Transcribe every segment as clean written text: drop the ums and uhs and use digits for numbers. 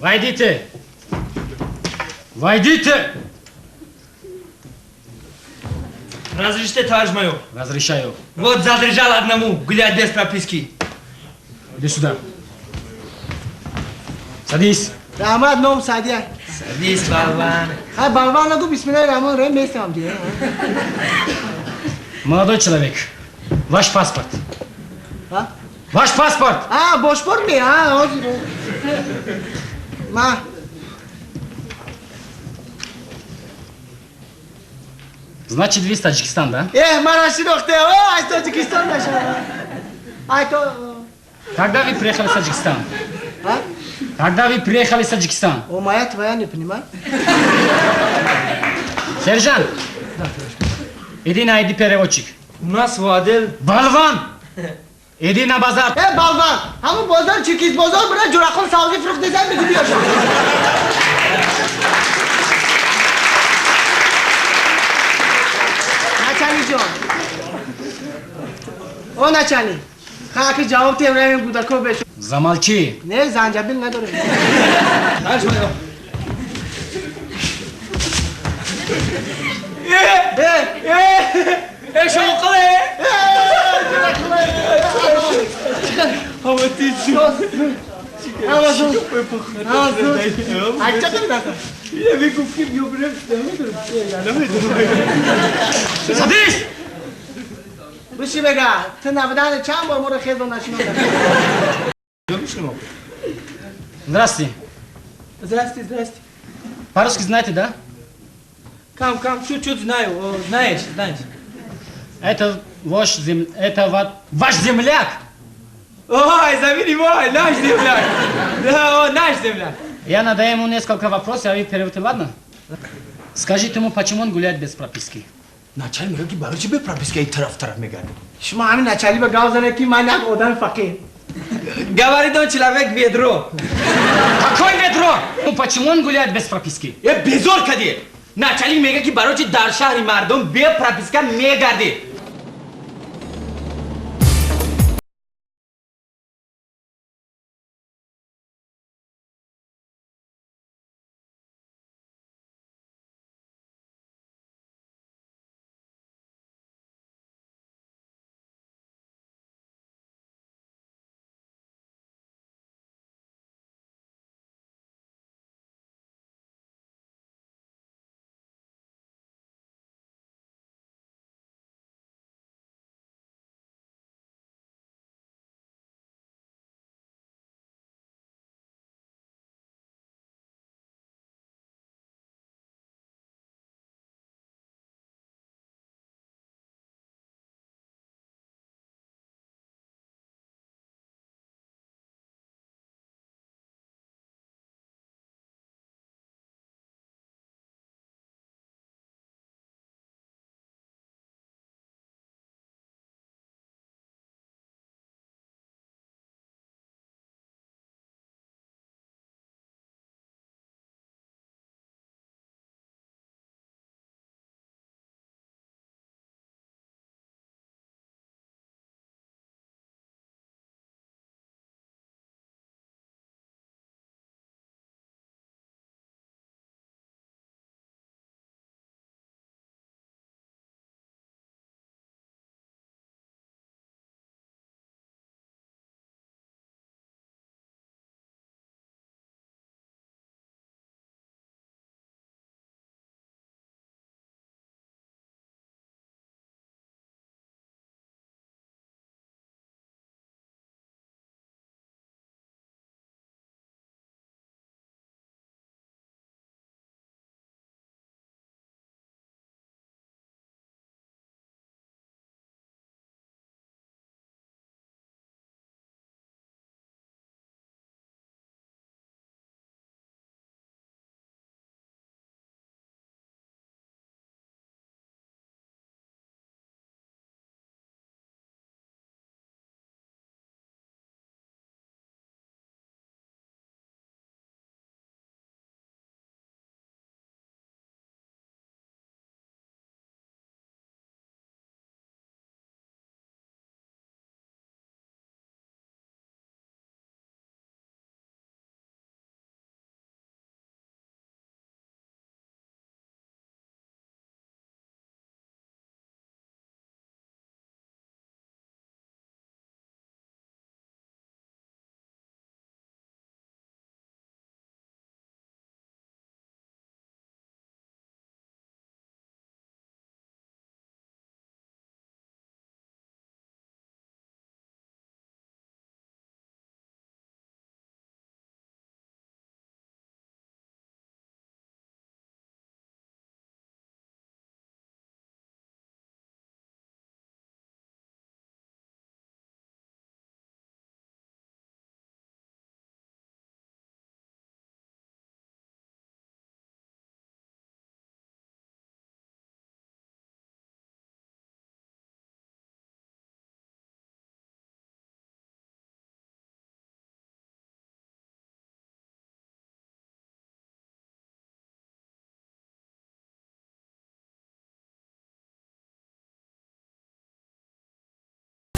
Войдите! Войдите! Разрешите, товарищ майор? Разрешаю. Вот задержал одному гулять без прописки. Иди сюда. Садись. Rahmat nom Sadiya. Садись, болван. Ha balvan nagu bismillahirrahmanirrahim mesam diye. Молодой человек, ваш паспорт. Ha? Ваш паспорт! Ha boşpor mi ha? O Ma. Значит, вы из Таджикистана, да? Mana shinoqte. O ay Tojikiston nasha. Ay to. Когда вы приехали в Таджикистан? Ha? Когда вы приехали в Таджикистан? O moja tvoja не понимаю. Сержант! Иди найди переводчик. У нас водил. Балван! Иди на базар. Balvan. Hamı bozor çikiz bozor bura Juraqul savzi fruq desen mi gidiyorsun? Nachali jon. O nachali. Khaki cevap devremin gudako beş. Замолчи. Ne zancabil ne doğru. Товарищ майор. شو قلي Садись! بشی بگه تو نبودن چند بار مرا خیلی نشون Здравствуйте. Здрасте. По-русски знаете, да? Кам, чуть-чуть знаю, знаешь. Это ваш земляк. Ой, забери мой, наш земляк. Да, наш земляк. Я надаю ему несколько вопросов, а вы переводите, ладно? Скажите ему, почему он гуляет без прописки? ناچار میگه که برای چی به پراپیسکا این طرف میگردی؟ شما همین نچلی به گاو زنه که من یک آدم فقیر Говорит он человек ведро. Какой ведро? Ну почему он гуляет без прописки? بزرگ کدی ناچاری میگه که برای چی در شهر مردم به پراپیسکا میگردی؟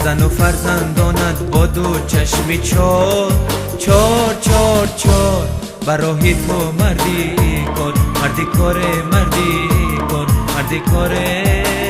زن و فرزندانت با دو چشمی چار چار چار چار برای تو مردی کن مردی کاره مردی کن مردی کاره